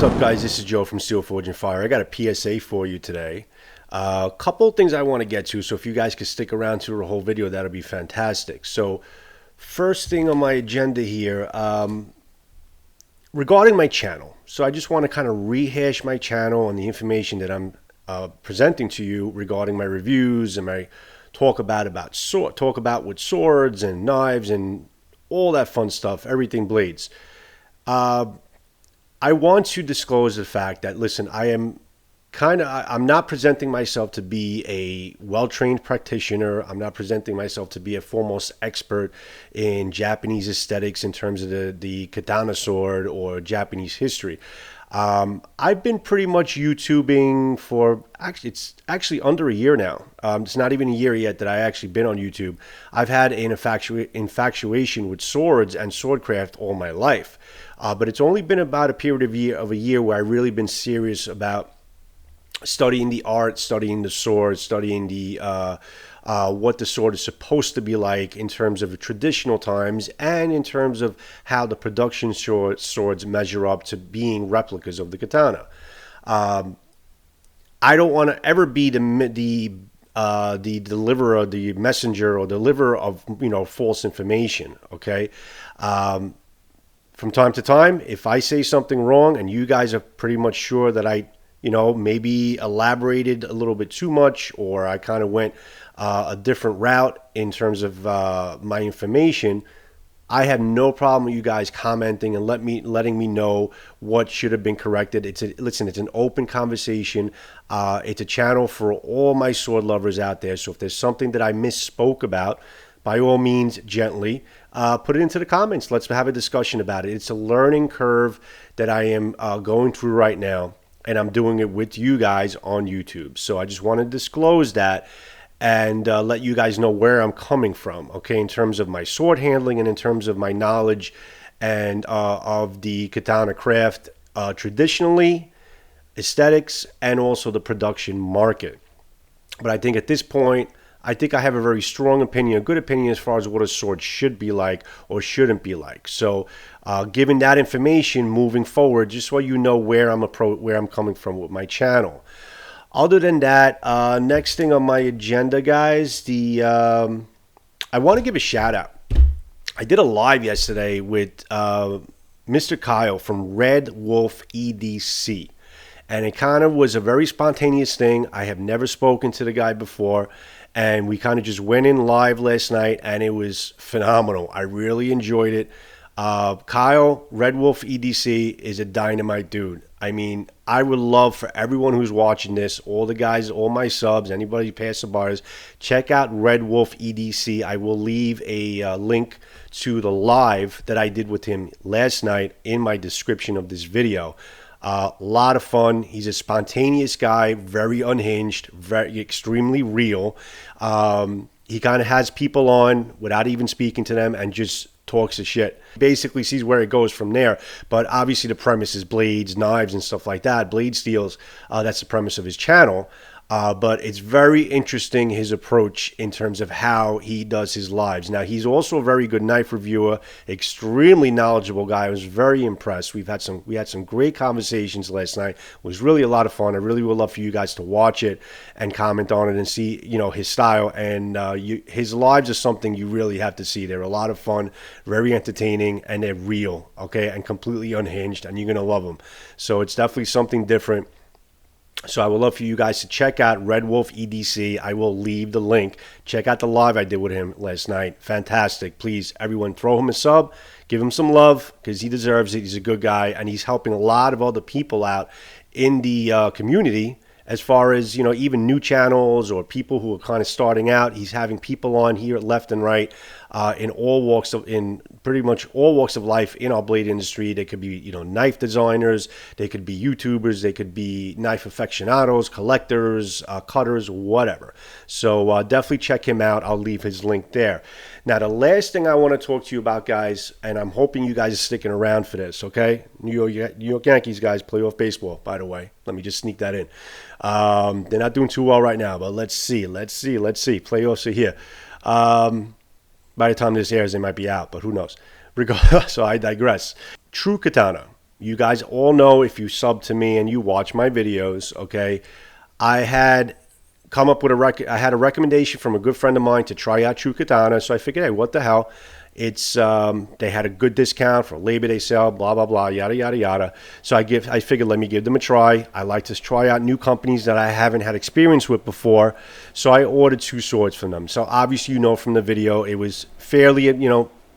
up, guys? This is Joe from Steel Forge and Fire. I got a PSA for you today. A couple of things I want to get to, so if you guys could stick around to the whole video, that'll be fantastic. So first thing on my agenda here, regarding my channel. So I just want to kind of rehash my channel and the information that I'm presenting to you regarding my reviews and my talk about with swords and knives and all that fun stuff, everything blades. I want to disclose the fact that, listen, I'm not presenting myself to be a well-trained practitioner. I'm not presenting myself to be a foremost expert in Japanese aesthetics in terms of the katana sword or Japanese history. I've been pretty much YouTubing for, it's actually under a year now. It's not even a year yet that I actually been on YouTube. I've had an infatuation with swords and swordcraft all my life. But it's only been about a period of a year where I've really been serious about studying the art, studying the sword, studying the what the sword is supposed to be like in terms of traditional times and in terms of how the production swords measure up to being replicas of the katana. I don't want to ever be the deliverer, the messenger or deliverer of false information. Okay. From time to time, if I say something wrong and you guys are pretty much sure that I, maybe elaborated a little bit too much, or I kind of went a different route in terms of my information, I have no problem with you guys commenting and letting me know what should have been corrected. Listen, it's an open conversation. It's a channel for all my sword lovers out there. So if there's something that I misspoke about, by all means, gently, put it into the comments. Let's have a discussion about it. It's a learning curve that I am going through right now, and I'm doing it with you guys on YouTube. So I just want to disclose that and let you guys know where I'm coming from, okay, in terms of my sword handling and in terms of my knowledge and of the katana craft traditionally, aesthetics, and also the production market. But I think at this point, I think I have a very strong opinion, a good opinion as far as what a sword should be like or shouldn't be like. So given that information moving forward, just so you know where I'm coming from with my channel. Other than that, next thing on my agenda, guys, I want to give a shout out. I did a live yesterday with Mr. Kyle from Wolf EDC. And it kind of was a very spontaneous thing. I have never spoken to the guy before. And we kind of just went in live last night, and it was phenomenal. I really enjoyed it. Kyle, Wolf EDC, is a dynamite dude. I mean, I would love for everyone who's watching this, all the guys, all my subs, anybody passerbys, check out Wolf EDC. I will leave a link to the live that I did with him last night in my description of this video. A lot of fun. He's a spontaneous guy, very unhinged, very extremely real. He kind of has people on without even speaking to them and just talks of shit. Basically sees where it goes from there. But obviously the premise is blades, knives, and stuff like that. Blade steels, that's the premise of his channel. But it's very interesting, his approach in terms of how he does his lives. Now, he's also a very good knife reviewer, extremely knowledgeable guy. I was very impressed. We had some great conversations last night. It was really a lot of fun. I really would love for you guys to watch it and comment on it and see, his style. And his lives are something you really have to see. They're a lot of fun, very entertaining, and they're real, okay, and completely unhinged, and you're going to love them. So it's definitely something different. So I would love for you guys to check out Wolf EDC. I will leave the link. Check out the live I did with him last night. Fantastic. Please, everyone, throw him a sub. Give him some love because he deserves it. He's a good guy, and he's helping a lot of other people out in the community as far as, even new channels or people who are kind of starting out. He's having people on here left and right in pretty much all walks of life in our blade industry. They could be, knife designers, they could be YouTubers, they could be knife aficionados, collectors, cutters, whatever. So definitely check him out. I'll leave his link there. Now, the last thing I want to talk to you about, guys, and I'm hoping you guys are sticking around for this, okay? New York Yankees, guys, playoff baseball, by the way. Let me just sneak that in. They're not doing too well right now, but let's see. Playoffs are here. By the time this airs, they might be out, but who knows? So I digress. True Katana. You guys all know, if you sub to me and you watch my videos, okay, I had come up with I had a recommendation from a good friend of mine to try out True Katana. So I figured, hey, what the hell? It's they had a good discount for Labor Day sale, blah blah blah, yada yada yada. So I figured, let me give them a try. I like to try out new companies that I haven't had experience with before. So I ordered 2 swords from them. So obviously, you know from the video, it was fairly,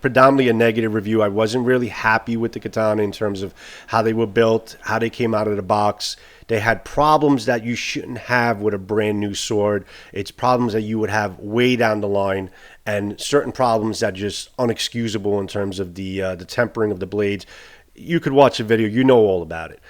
predominantly a negative review. I wasn't really happy with the Katana in terms of how they were built, how they came out of the box. They had problems that you shouldn't have with a brand new sword. It's problems that you would have way down the line, and certain problems that are just unexcusable in terms of the tempering of the blades. You could watch the video, you know all about it.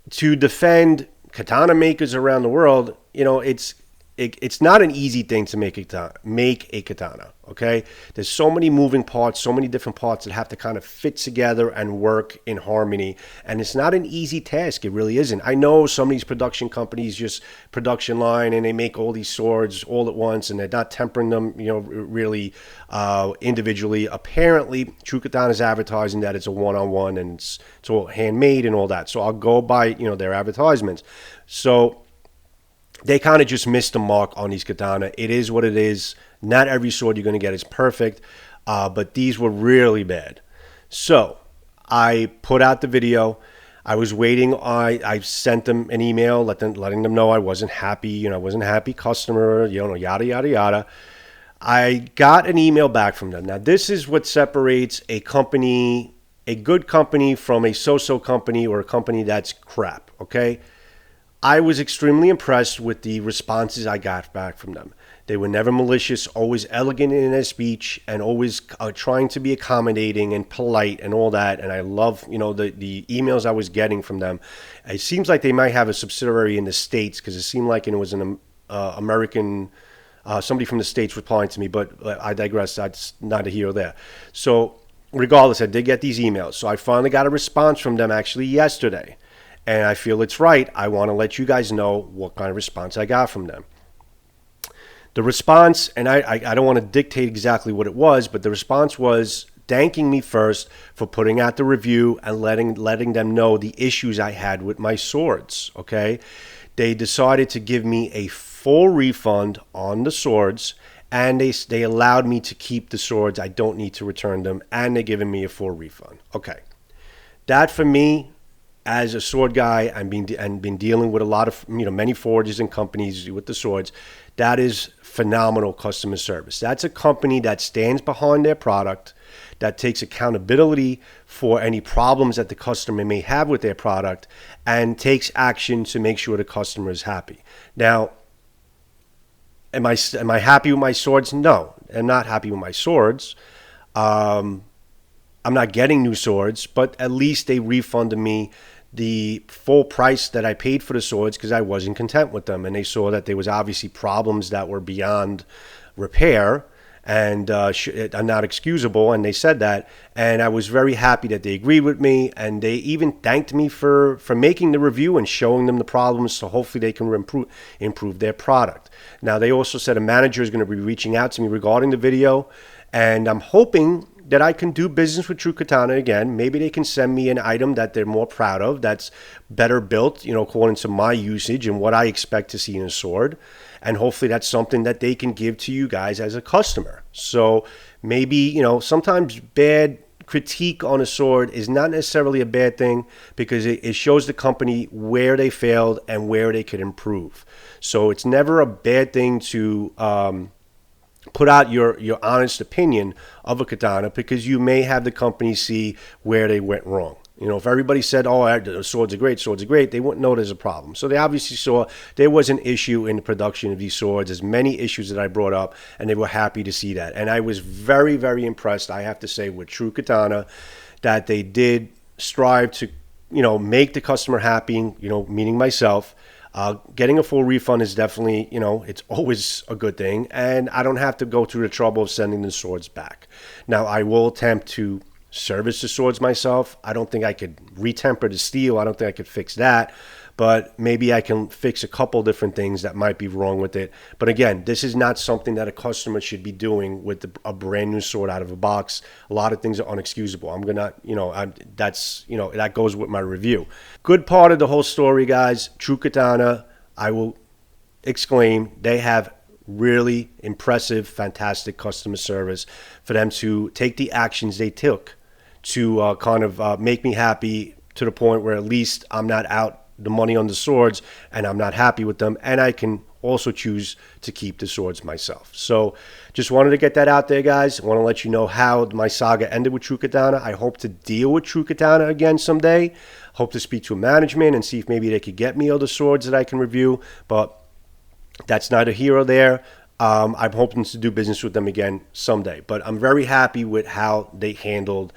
To defend katana makers around the world, it's not an easy thing to make a katana, okay? There's so many moving parts, so many different parts that have to kind of fit together and work in harmony, and it's not an easy task. It really isn't. I know some of these production companies just production line, and they make all these swords all at once, and they're not tempering them, really individually. Apparently, True Katana is advertising that it's a one-on-one, and it's all handmade and all that. So I'll go by, their advertisements. So they kind of just missed the mark on these katana. It is what it is. Not every sword you're going to get is perfect, but these were really bad. So I put out the video. I was waiting. I sent them an email, letting them know I wasn't happy. I wasn't a happy customer. Yada yada yada. I got an email back from them. Now this is what separates a company, a good company, from a so-so company or a company that's crap. Okay. I was extremely impressed with the responses I got back from them. They were never malicious, always elegant in their speech, and always trying to be accommodating and polite and all that. And I love, the emails I was getting from them. It seems like they might have a subsidiary in the States, because it seemed like it was an American, somebody from the States replying to me, but I digress. That's neither here or there. So regardless, I did get these emails. So I finally got a response from them actually yesterday. And I feel it's right. I want to let you guys know what kind of response I got from them. The response, and I don't want to dictate exactly what it was, but the response was thanking me first for putting out the review and letting them know the issues I had with my swords. Okay, they decided to give me a full refund on the swords, and they allowed me to keep the swords. I don't need to return them, and they're giving me a full refund. Okay, that for me, as a sword guy, and been dealing with a lot of many forges and companies with the swords, that is phenomenal customer service. That's a company that stands behind their product, that takes accountability for any problems that the customer may have with their product, and takes action to make sure the customer is happy. Now, am I happy with my swords? No, I'm not happy with my swords. I'm not getting new swords, but at least they refunded me the full price that I paid for the swords, because I wasn't content with them. And they saw that there was obviously problems that were beyond repair and are not excusable, and they said that. And I was very happy that they agreed with me, and they even thanked me for making the review and showing them the problems, so hopefully they can improve their product. Now, they also said a manager is going to be reaching out to me regarding the video, and I'm hoping that I can do business with True Katana again. Maybe they can send me an item that they're more proud of, that's better built, according to my usage and what I expect to see in a sword. And hopefully that's something that they can give to you guys as a customer. So maybe, sometimes bad critique on a sword is not necessarily a bad thing, because it shows the company where they failed and where they could improve. So it's never a bad thing to put out your honest opinion of a katana, because you may have the company see where they went wrong. If everybody said, oh, swords are great, they wouldn't know there's a problem. So they obviously saw there was an issue in the production of these swords. There's many issues that I brought up, and they were happy to see that. And I was very, very impressed, I have to say, with True Katana, that they did strive to, make the customer happy, meaning myself. Getting a full refund is definitely, it's always a good thing, and I don't have to go through the trouble of sending the swords back. Now, I will attempt to service the swords myself. I don't think I could retemper the steel. I don't think I could fix that, but maybe I can fix a couple different things that might be wrong with it. But again, this is not something that a customer should be doing with a brand new sword out of a box. A lot of things are unexcusable. I'm gonna, that goes with my review. Good part of the whole story, guys. True Katana, I will exclaim, they have really impressive, fantastic customer service for them to take the actions they took to make me happy, to the point where at least I'm not out the money on the swords and I'm not happy with them, and I can also choose to keep the swords myself. So just wanted to get that out there, guys. I want to let you know how my saga ended with True Katana. I hope to deal with True Katana again someday. Hope to speak to management and see if maybe they could get me other swords that I can review, but that's neither here or there. I'm hoping to do business with them again someday. But I'm very happy with how they handled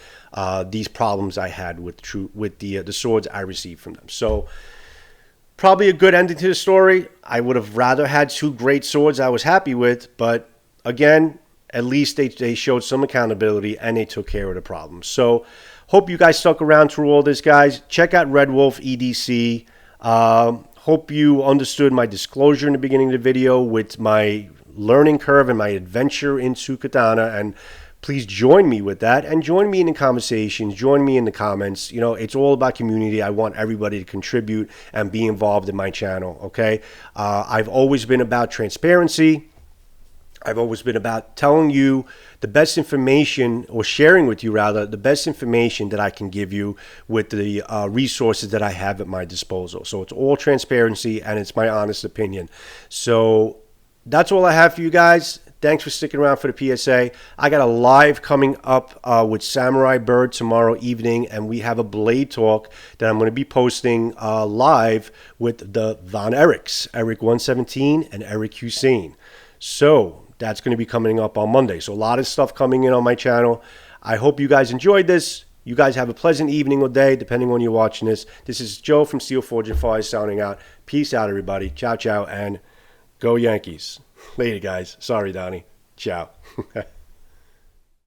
these problems I had with the swords I received from them. So probably a good ending to the story. I would have rather had two great swords I was happy with. But again, at least they showed some accountability and they took care of the problem. So hope you guys stuck around through all this, guys. Check out Red Wolf EDC. Hope you understood my disclosure in the beginning of the video with my learning curve and my adventure into Katana, and please join me with that and join me in the conversations, join me in the comments. It's all about community. I want everybody to contribute and be involved in my channel, okay? I've always been about transparency. I've always been about telling you the best information, or sharing with you rather, the best information that I can give you with the resources that I have at my disposal. So it's all transparency and it's my honest opinion. So that's all I have for you guys. Thanks for sticking around for the PSA. I got a live coming up with Samurai Bird tomorrow evening, and we have a blade talk that I'm going to be posting live with the Von Erichs, Eric 117 and Eric Hussein. So that's going to be coming up on Monday. So a lot of stuff coming in on my channel. I hope you guys enjoyed this. You guys have a pleasant evening or day, depending on when you're watching this. This is Joe from Steel Forge and Fire signing out. Peace out, everybody. Ciao, ciao, and go Yankees. Later, guys. Sorry, Donnie. Ciao.